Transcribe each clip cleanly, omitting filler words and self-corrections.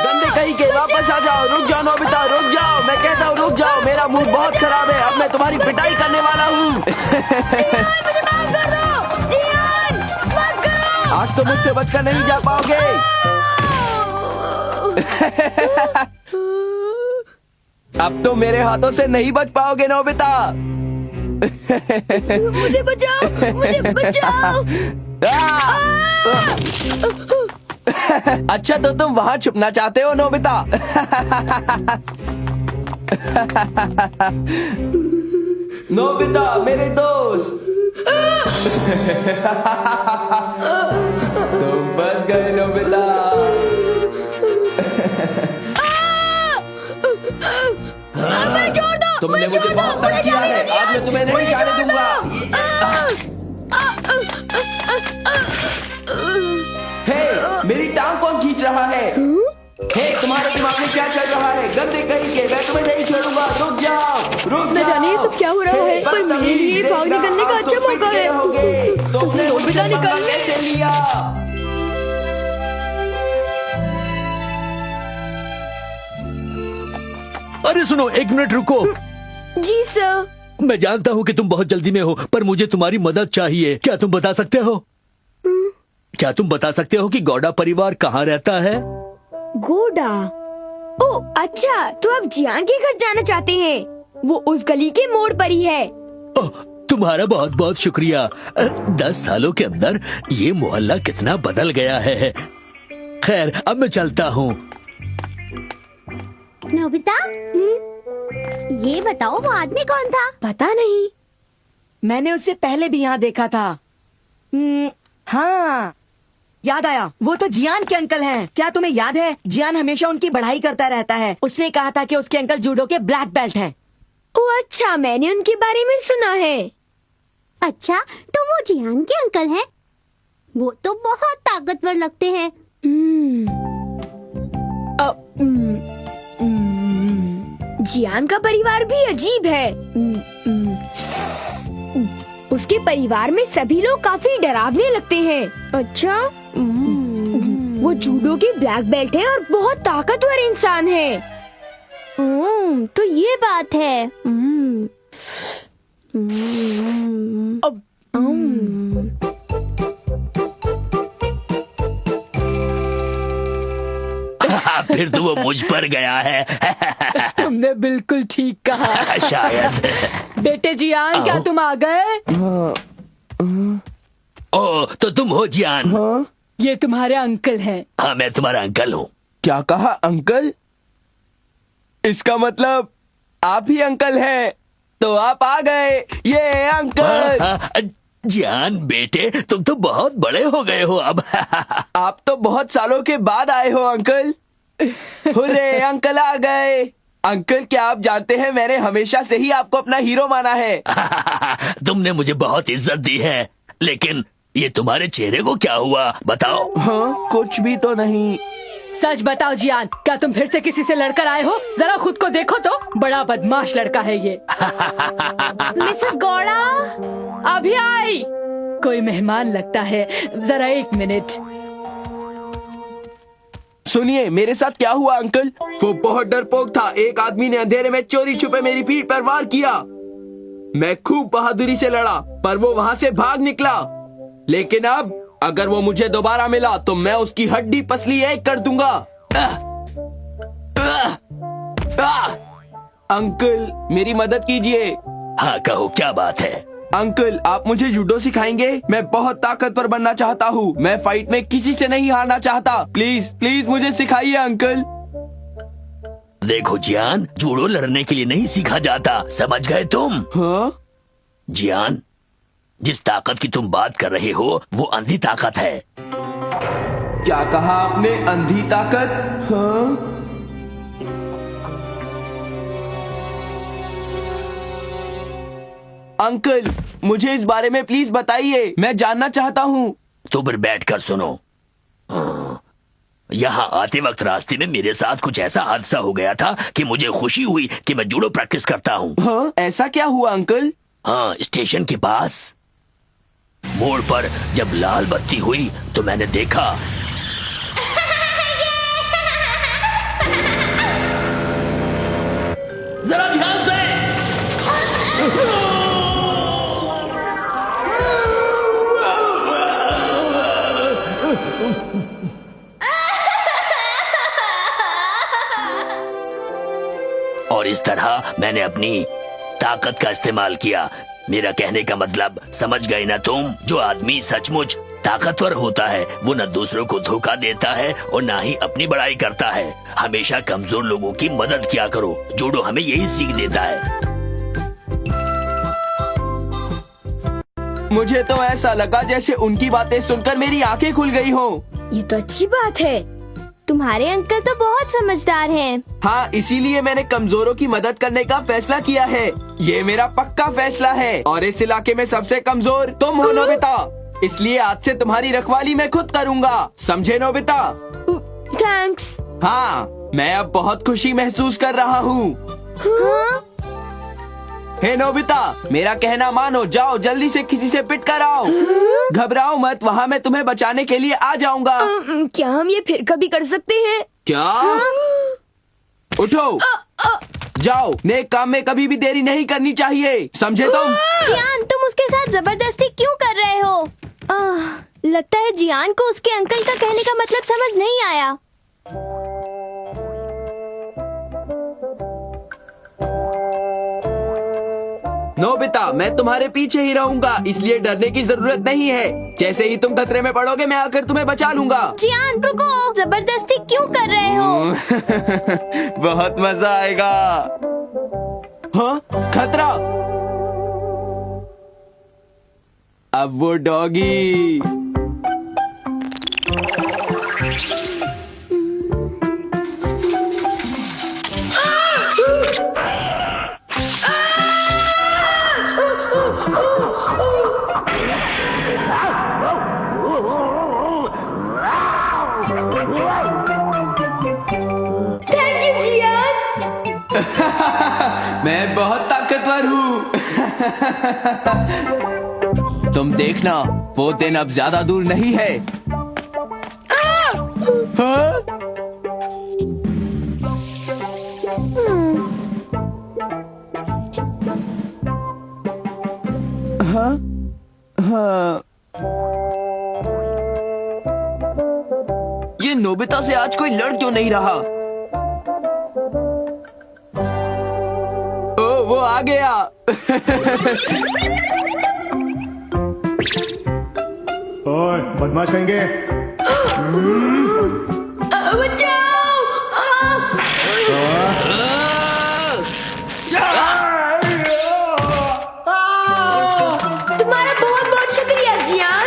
गंदे कहीं के, वापस आ जाओ। रुक जाओ नोबिता, रुक जाओ, मैं कहता हूँ रुक जाओ। मेरा मूड बहुत खराब है, अब मैं तुम्हारी पिटाई करने वाला हूँ। मुझे माफ कर दो, जियान, बस करो। आज तो मुझसे बचकर नहीं जा पाओगे। अब तो मेरे हाथों से नहीं बच पाओगे नोबिता। मुझे बचाओ, मुझे बचाओ। अच्छा तो तुम वहाँ छुपना चाहते हो नोबिता। नोबिता मेरे दोस्त। तुम फंस गए नोबिता। छोड़ दो, तुमने मुझे बहुत तंग किया है, आज मैं तुम्हें नहीं जाने दूंगा। हे, मेरी टांग कौन खींच रहा है? हे, तुम्हारे दिमाग में क्या चल रहा है? गंदे कहीं के, मैं तुम्हें नहीं छोड़ूंगा। रुक जाओ, रुक न जाओ। जाने ये सब क्या हो रहा है, पर मेरे लिए भाग निकलने का अच्छा मौका है। तुमने मुझसे नोबिता पंगा निकल। कैसे लिया? अरे सुनो, एक मिनट रुको। जी सर। मैं जानता हूँ कि तुम बहुत जल्दी में हो, पर मुझे तुम्हारी मदद चाहिए। क्या तुम बता सकते हो? क्या तुम बता सकते हो कि गौड़ा परिवार कहाँ रहता है? गोडा। ओ अच्छा, तो आप जियान के घर जाना चाहते हैं? वो उस गली के मोड़ पर ही है। ओह, तुम्हारा बहुत बहुत शुक्रिया। 10 सालों के अंदर ये मोहल्ला कितना बदल गया है। खैर, अब मैं चलता हूँ। नोबिता, ये बताओ वो आदमी कौन था? पता नहीं। मैंने उससे पहले भी यहाँ देखा था। हाँ, याद आया, वो तो जियान के अंकल हैं। क्या तुम्हें याद है, जियान हमेशा उनकी बढ़ाई करता रहता है। उसने कहा था कि उसके अंकल जूडो के ब्लैक बेल्ट हैं। ओ अच्छा, मैंने उनके बारे में सुना है। अच्छा, तो वो जियान के अंकल हैं? वो तो बहुत ताकतवर लगते हैं। जियान का परिवार भी अजीब है। उसके परिवार में सभी लोग काफी डरावने लगते हैं। अच्छा, वो जूडो के ब्लैक बेल्ट है और बहुत ताकतवर इंसान है। तो ये बात है। फिर तो वो मुझ पर गया है। तुमने बिल्कुल ठीक कहा। शायद। बेटे जियान, क्या तुम आ गए? ओ, तो तुम हो जियान? ये तुम्हारे अंकल हैं। हाँ, मैं तुम्हारा अंकल हूँ। क्या कहा अंकल? इसका मतलब आप ही अंकल हैं। तो आप आ गए। ये अंकल। जियान बेटे, तुम तो बहुत बड़े हो गए हो अब। आप तो बहुत सालों के बाद आए हो अंकल। हुर्रे, अंकल आ गए। अंकल, क्या आप जानते हैं, मैंने हमेशा से ही आपको अपना हीरो माना है। तुमने मुझे बहुत इज्जत दी है, लेकिन ये तुम्हारे चेहरे को क्या हुआ बताओ? हाँ, कुछ भी तो नहीं। सच बताओ जियान, क्या तुम फिर से किसी से लड़कर आए हो? जरा खुद को देखो तो, बड़ा बदमाश लड़का है ये। मिसेस गौड़ा अभी आई। कोई मेहमान लगता है, जरा 1 मिनट। सुनिए, मेरे साथ क्या हुआ अंकल? वो बहुत डरपोक था। एक आदमी ने अंधेरे में चोरी छुपे मेरी पीठ पर वार किया। मैं खूब बहादुरी से लड़ा, पर वो वहां से भाग निकला। लेकिन अब अगर वो मुझे दोबारा मिला तो मैं उसकी हड्डी पसली एक कर दूंगा। अंकल, मेरी मदद कीजिए। हाँ, कहो क्या बात है? अंकल, आप मुझे जूडो सिखाएंगे? मैं बहुत ताकतवर बनना चाहता हूँ। मैं फाइट में किसी से नहीं हारना चाहता। प्लीज प्लीज मुझे सिखाइए अंकल। देखो जियान, जूडो लड़ने के लिए नहीं सीखा जाता, समझ गए तुम? हाँ? जियान, जिस ताकत की तुम बात कर रहे हो वो अंधी ताकत है। क्या कहा आपने? अंधी ताकत? हाँ? अंकल, मुझे इस बारे में प्लीज बताइए, मैं जानना चाहता हूँ। तो फिर बैठकर सुनो। यहाँ आते वक्त रास्ते में मेरे साथ कुछ ऐसा हादसा हो गया था कि मुझे खुशी हुई कि मैं जूडो प्रैक्टिस करता हूँ। हाँ? ऐसा क्या हुआ अंकल? हाँ, स्टेशन के पास मोड़ पर जब लाल बत्ती हुई तो मैंने देखा और इस तरह मैंने अपनी ताकत का इस्तेमाल किया। मेरा कहने का मतलब समझ गए ना तुम? जो आदमी सचमुच ताकतवर होता है वो न दूसरों को धोखा देता है और ना ही अपनी बड़ाई करता है। हमेशा कमजोर लोगों की मदद किया करो। जूडो हमें यही सीख देता है। मुझे तो ऐसा लगा जैसे उनकी बातें सुनकर मेरी आंखें खुल गई हों। ये तो अच्छी बात है। तुम्हारे अंकल तो बहुत समझदार हैं। हाँ, इसीलिए मैंने कमजोरों की मदद करने का फैसला किया है। ये मेरा पक्का फैसला है। और इस इलाके में सबसे कमजोर तुम हो नोबिता, इसलिए आज से तुम्हारी रखवाली मैं खुद करूँगा, समझे नोबिता? थैंक्स। हाँ, मैं अब बहुत खुशी महसूस कर रहा हूँ। हाँ? हे नोबिता, मेरा कहना मानो, जाओ जल्दी से किसी से पिट कर आओ। घबराओ मत, वहाँ मैं तुम्हें बचाने के लिए आ जाऊंगा। क्या हम ये फिर कभी कर सकते हैं? क्या? उठो, जाओ। नेक काम में कभी भी देरी नहीं करनी चाहिए, समझे तुम? जियान, तुम उसके साथ जबरदस्ती क्यों कर रहे हो? लगता है जियान को उसके अंकल का कहने का मतलब समझ नहीं आया। नोबिता, मैं तुम्हारे पीछे ही रहूंगा, इसलिए डरने की जरूरत नहीं है। जैसे ही तुम खतरे में पड़ोगे मैं आकर तुम्हें बचा लूंगा। जियान रुको, जबरदस्ती क्यों कर रहे हो? बहुत मजा आएगा। हाँ, खतरा। अब वो डॉगी। थैंक यू जियान। मैं बहुत ताकतवर हूँ। तुम देखना, वो दिन अब ज्यादा दूर नहीं है। हाँ? हाँ? हाँ? ये नोबिता से आज कोई लड़ क्यों नहीं रहा? ओ, वो आ गया। ओए, बदमाश कहेंगे। तुम्हारा बहुत बहुत शुक्रिया जियान।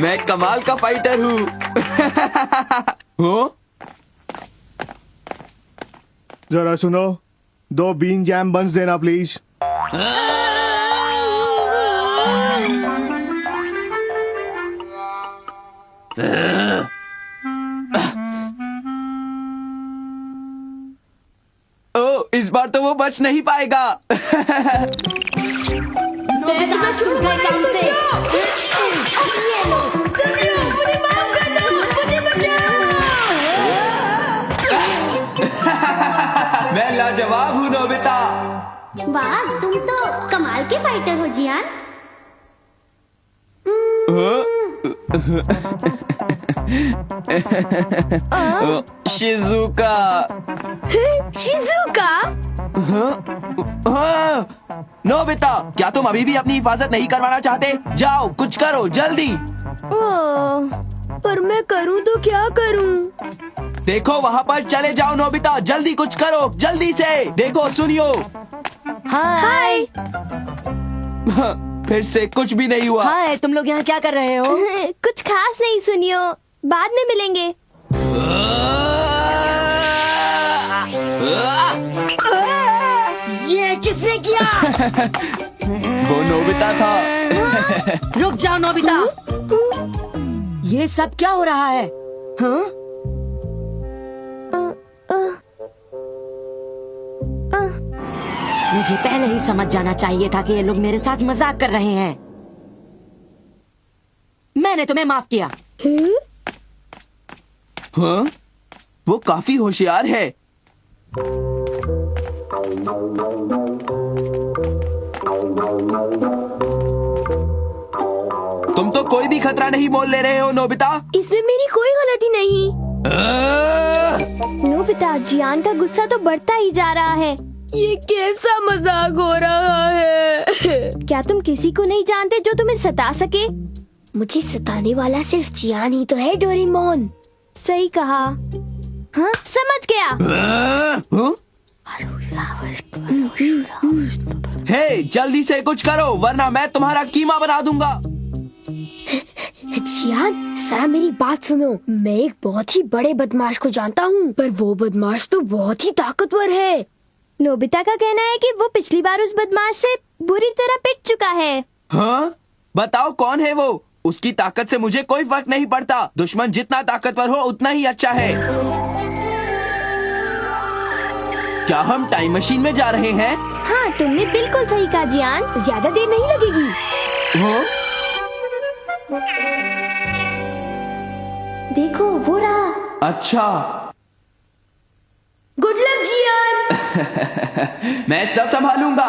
मैं कमाल का फाइटर हूँ। हो? जरा सुनो, 2 बीन जैम बंस देना प्लीज। ओ, इस बार तो वो बच नहीं पाएगा। नोबिता, छूट गए काम से। मैं लाजवाब हूँ नोबिता। वाह, तुम तो कमाल के फाइटर हो जियान। शिजुका। शिजुका? हाँ। नोबिता, क्या तुम अभी भी अपनी हिफाजत नहीं करवाना चाहते? जाओ, कुछ करो जल्दी। पर मैं करूं तो क्या करूं? देखो वहाँ पर, चले जाओ नोबिता, जल्दी कुछ करो, जल्दी से। देखो, सुनियो। हाय। फिर से कुछ भी नहीं हुआ। हाय, तुम लोग यहाँ क्या कर रहे हो? कुछ खास नहीं सुनियो, बाद में मिलेंगे। ये किसने किया? वो नोबिता था। रुक जाओ नोबिता, ये सब क्या हो रहा है? हाँ? मुझे पहले ही समझ जाना चाहिए था कि ये लोग मेरे साथ मजाक कर रहे हैं। मैंने तुम्हें माफ किया। हाँ? वो काफी होशियार है। तुम तो कोई भी खतरा नहीं मोल ले रहे हो नोबिता। इसमें मेरी कोई गलती नहीं। नोबिता, जियान का गुस्सा तो बढ़ता ही जा रहा है। ये कैसा मजाक हो रहा है? क्या तुम किसी को नहीं जानते जो तुम्हें सता सके? मुझे सताने वाला सिर्फ जियान ही तो है, डोरेमोन। सही कहा। हाँ, समझ गया। हे, जल्दी से कुछ करो वरना मैं तुम्हारा कीमा बना दूंगा। जियान, जरा मेरी बात सुनो। मैं एक बहुत ही बड़े बदमाश को जानता हूँ, पर वो बदमाश तो बहुत ही ताकतवर है। नोबिता का कहना है कि वो पिछली बार उस बदमाश से बुरी तरह पिट चुका है। हाँ? बताओ कौन है वो? उसकी ताकत से मुझे कोई फर्क नहीं पड़ता। दुश्मन जितना ताकतवर हो उतना ही अच्छा है। क्या हम टाइम मशीन में जा रहे हैं? हाँ, तुमने बिल्कुल सही कहा जियान। ज्यादा देर नहीं लगेगी। हाँ? देखो, वो रहा। अच्छा। गुड लक जियान। मैं सब संभालूंगा।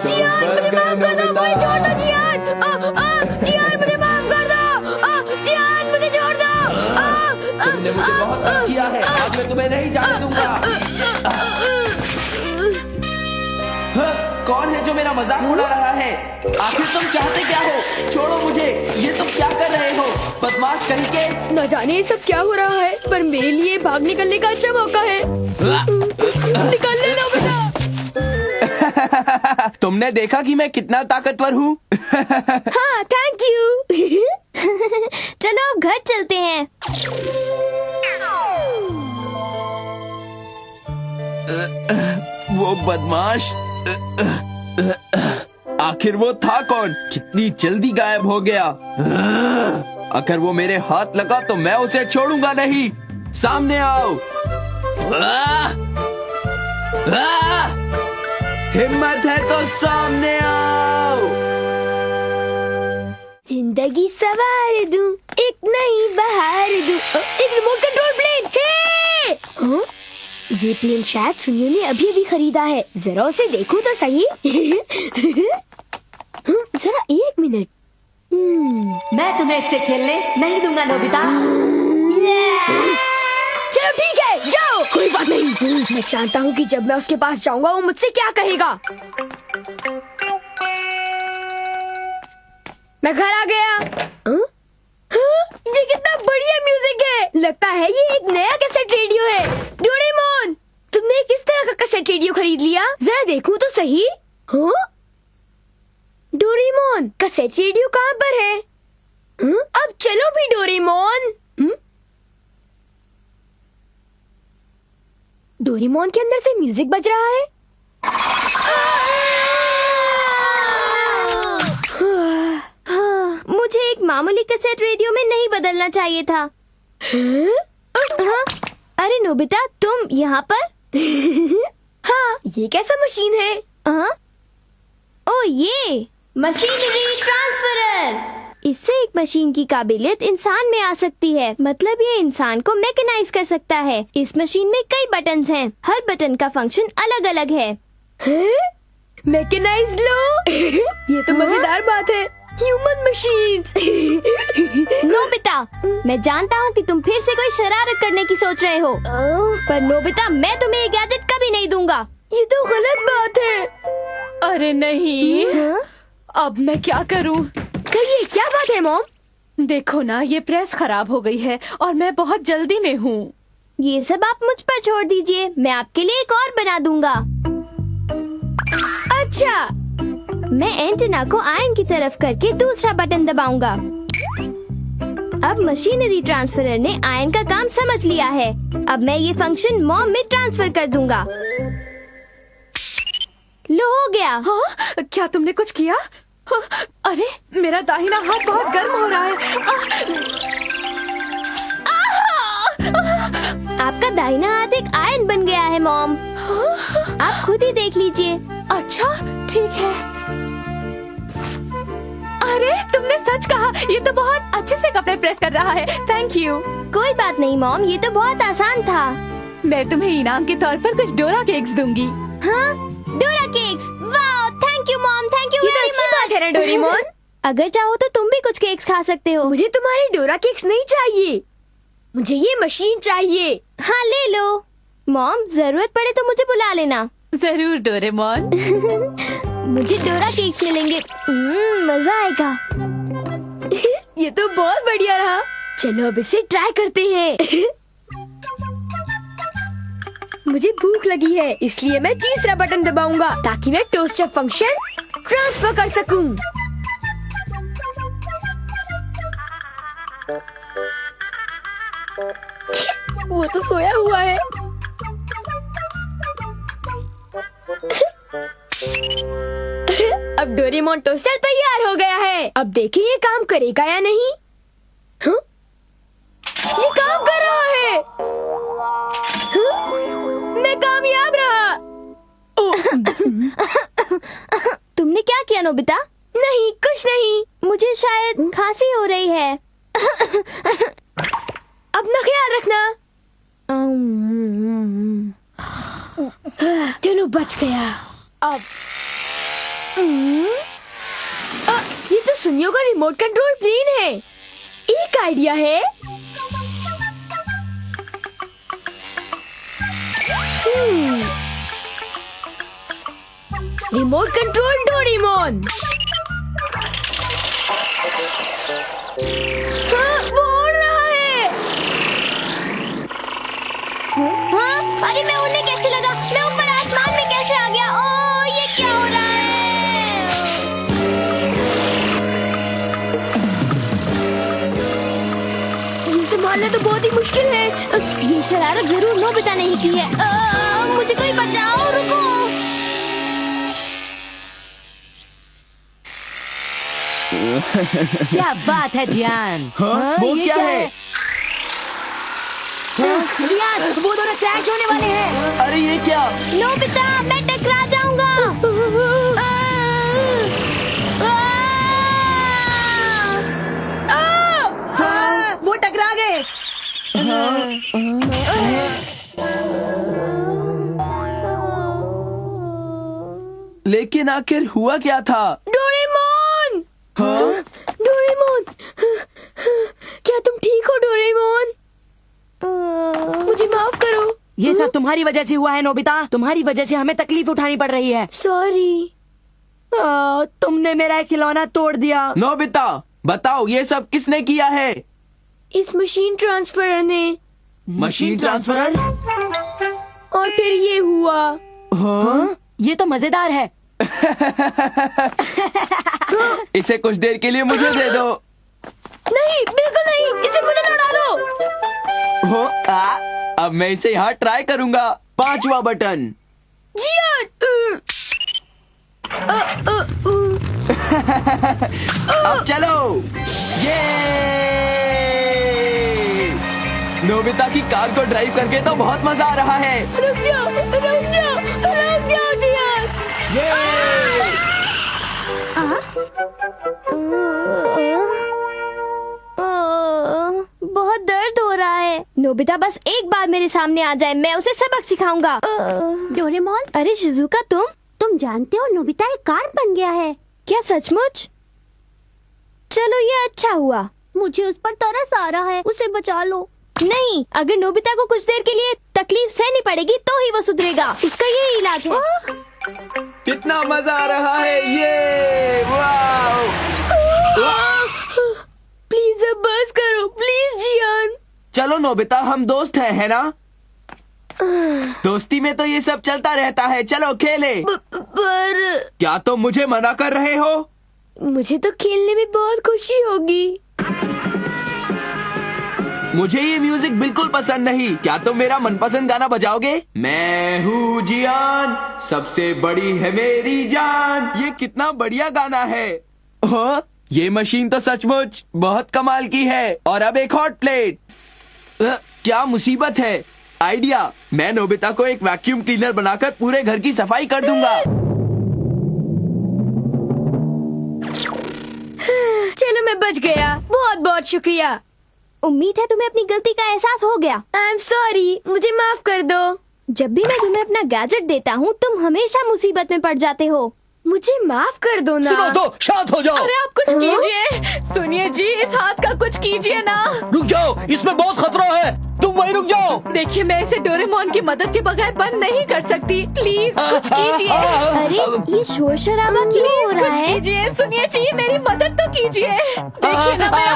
जियान, मुझे माफ कर दो। मुझे छोड़ दो जियान। जियान, मुझे माफ कर दो। जियान, मुझे छोड़ दो। तुमने मुझे बहुत तंग किया है। आज मैं तुम्हें नहीं जाने दूंगा। हाँ, कौन है जो मेरा मजाक उड़ा रहा है? आखिर तुम चाहते क्या हो? छोड़ो मुझे। ये तुम क्या कर रहे हो, बदमाश कहीं के? न जाने ये सब क्या हो रहा है, पर मेरे लिए भाग निकलने का अच्छा मौका है। निकल लेना बेटा। तुमने देखा कि मैं कितना ताकतवर हूँ? हाँ, थैंक यू। चलो अब घर चलते हैं। वो बदमाश, आखिर वो था कौन? कितनी जल्दी गायब हो गया। अगर वो मेरे हाथ लगा तो मैं उसे छोड़ूंगा नहीं। सामने आओ। हिम्मत है तो सामने आओ। जिंदगी सवार दूं, एक नई बहार दूं। एक रिमोट कंट्रोल प्लेन। हे! हाँ? ये प्लेन शायद सुनियो ने अभी अभी खरीदा है। जरा उसे देखूं तो सही। जरा एक मिनट। मैं तुम्हें इससे खेलने नहीं दूंगा नोबिता। चलो ठीक है, जाओ। कोई बात नहीं। मैं जानता हूँ कि जब मैं उसके पास जाऊंगा वो मुझसे क्या कहेगा। मैं घर आ गया। हाँ? ये कितना बढ़िया म्यूजिक है। लगता है ये एक नया कैसेट रेडियो है। डोरेमोन, तुमने किस तरह का कैसेट रेडियो खरीद लिया? जरा देखूं तो सही। हाँ? डोरेमोन, कैसेट रेडियो कहाँ पर है? हाँ? अब चलो भी डोरेमोन। डोरेमोन के अंदर से म्यूजिक बज रहा है। मुझे एक मामूली कैसेट रेडियो में नहीं बदलना चाहिए था। हाँ? अरे नोबिता, तुम यहाँ पर? हाँ, ये कैसा मशीन है? हाँ? ओ, ये मशीनरी ट्रांसफरर। इससे एक मशीन की काबिलियत इंसान में आ सकती है। मतलब ये इंसान को मैकेनाइज कर सकता है। इस मशीन में कई बटन्स हैं। हर बटन का फंक्शन अलग अलग है। मैकेनाइज्ड लो। ये तो मजेदार बात है। Human machines. नोबिता, मैं जानता हूँ कि तुम फिर से कोई शरारत करने की सोच रहे हो, पर नोबिता, मैं तुम्हें ये गैजेट कभी नहीं दूंगा। ये तो गलत बात है। अरे नहीं। अब मैं क्या करूँ? कहिए, क्या बात है मॉम? देखो ना, ये प्रेस खराब हो गई है और मैं बहुत जल्दी में हूँ। ये सब आप मुझ पर छोड़ दीजिए, मैं आपके लिए एक और बना दूंगा। अच्छा, मैं एंटेना को आयन की तरफ करके दूसरा बटन दबाऊंगा। अब मशीनरी ट्रांसफरर ने आयन का काम समझ लिया है। अब मैं ये फंक्शन मॉम में ट्रांसफर कर दूंगा। लो, हो गया। हाँ? क्या तुमने कुछ किया? हाँ, अरे मेरा दाहिना हाथ बहुत गर्म हो रहा है। आपका दाहिना हाथ एक आयन बन गया है मॉम। आप खुद ही देख लीजिए। अच्छा, ठीक है। अरे तुमने सच कहा, ये तो बहुत अच्छे से कपड़े प्रेस कर रहा है। Thank you. कोई बात नहीं मॉम, ये तो बहुत आसान था। मैं तुम्हें इनाम के तौर पर कुछ डोरा केक्स दूंगी। हाँ, डोरा केक्स। वाह, thank you mom, thank you. ये तो अच्छी बात बात है ना डोरेमोन। अगर चाहो तो तुम भी कुछ केक्स खा सकते हो। मुझे तुम्हारे डोरा केक्स नहीं चाहिए, मुझे ये मशीन चाहिए। हाँ ले लो। मॉम जरूरत पड़े तो मुझे बुला लेना। जरूर डोरेमोन। मुझे डोरा केक्स मिलेंगे, मजा आएगा। ये तो बहुत बढ़िया रहा। चलो अब इसे ट्राई करते हैं। मुझे भूख लगी है, इसलिए मैं तीसरा बटन दबाऊंगा ताकि मैं टोस्टर फंक्शन ट्रांसफर कर सकूं। वो तो सोया हुआ है। अब डोरेमोन टोस्टर तैयार हो गया है। अब देखिए ये काम करेगा या नहीं। हाँ? ये काम कर रहा है। हाँ? मैं कामयाब रहा। तुमने क्या किया नोबिता? नहीं कुछ नहीं, मुझे शायद खांसी हो रही है। अपना ख्याल रखना। चलो बच गया। अब ये तो सुनियो का रिमोट कंट्रोल प्लेन है। एक आइडिया है। Remote control Doraemon. हाँ, वो उड़ रहा है। हाँ, अरे मैं उड़ने कैसे लगा? मैं ऊपर आसमान में कैसे आ गया? ओह, ये क्या हो रहा है? ये संभालना तो बहुत ही मुश्किल है। ये शरारत जरूर नोबिता ने ही की है। मुझे कोई बचाओ, रुको। क्या बात है जियान? हाँ, वो ये क्या है? जियान, वो दोनों क्रैश होने वाले हैं। अरे ये क्या? नोबिता, मैं टकरा जाऊंगा। हाँ, वो टकरा गए। लेकिन आखिर हुआ क्या था? डोरेमोन! हाँ? डोरेमोन! क्या तुम ठीक हो डोरेमोन? मुझे माफ करो। ये सब तुम्हारी वजह से हुआ है नोबिता। तुम्हारी वजह से हमें तकलीफ उठानी पड़ रही है। सॉरी। तुमने मेरा खिलौना तोड़ दिया। नोबिता बताओ ये सब किसने किया है? इस मशीन ट्रांसफर ने। Machine transfer? और फिर ये हुआ। हाँ? ये तो मजेदार है। इसे कुछ देर के लिए मुझे दे दो। नहीं, बिल्कुल नहीं, इसे मुझे ना डालो। हो, अब मैं इसे यहाँ ट्राई करूंगा। 5वां बटन। जियान! अब चलो। ये नोबिता की कार को ड्राइव करके तो बहुत मजा आ रहा है। रुक जाओ, रुक जाओ, रुक जाओ जियान। बहुत दर्द हो रहा है। नोबिता बस एक बार मेरे सामने आ जाए, मैं उसे सबक सिखाऊंगा। डोरेमोन, अरे शिजुका, तुम जानते हो नोबिता एक कार बन गया है। क्या सचमुच? चलो ये अच्छा हुआ। मुझे उस पर तरस आ रहा है, उसे बचा लो। नहीं, अगर नोबिता को कुछ देर के लिए तकलीफ सहनी पड़ेगी तो ही वो सुधरेगा। उसका यही इलाज है। कितना मजा आ रहा है ये। वाओ! प्लीज अब बस करो, प्लीज जियान। चलो नोबिता, हम दोस्त हैं, है ना? दोस्ती में तो ये सब चलता रहता है। चलो खेले। पर क्या तुम मुझे मना कर रहे हो? मुझे तो खेलने में बहुत खुशी होगी। मुझे ये म्यूजिक बिल्कुल पसंद नहीं। क्या तुम मेरा मनपसंद गाना बजाओगे? मैं हूँ जियान, सबसे बड़ी है मेरी जान। ये कितना बढ़िया गाना है। हाँ, ये मशीन तो सचमुच बहुत कमाल की है। और अब एक हॉट प्लेट। क्या मुसीबत है। आइडिया, मैं नोबिता को एक वैक्यूम क्लीनर बनाकर पूरे घर की सफाई कर दूंगा। चलो मैं बच गया। बहुत बहुत शुक्रिया। उम्मीद है तुम्हें अपनी गलती का एहसास हो गया। आई एम सॉरी, मुझे माफ कर दो। जब भी मैं तुम्हें अपना गैजेट देता हूँ तुम हमेशा मुसीबत में पड़ जाते हो। मुझे माफ कर दो ना। सुनो तो, शांत हो जाओ। अरे आप कुछ कीजिए। सुनिए जी, इस हाथ का कुछ कीजिए ना। रुक जाओ, इसमें बहुत खतरा है, तुम वहीं रुक जाओ। देखिए, मैं इसे डोरेमोन की मदद के बगैर बंद नहीं कर सकती। प्लीज कुछ कीजिए। अरे ये शोर शराबा क्यों हो प्लीज रहा कुछ है? कीजिए। सुनिए जी, मेरी मदद तो कीजिए। देखिए ना, मैं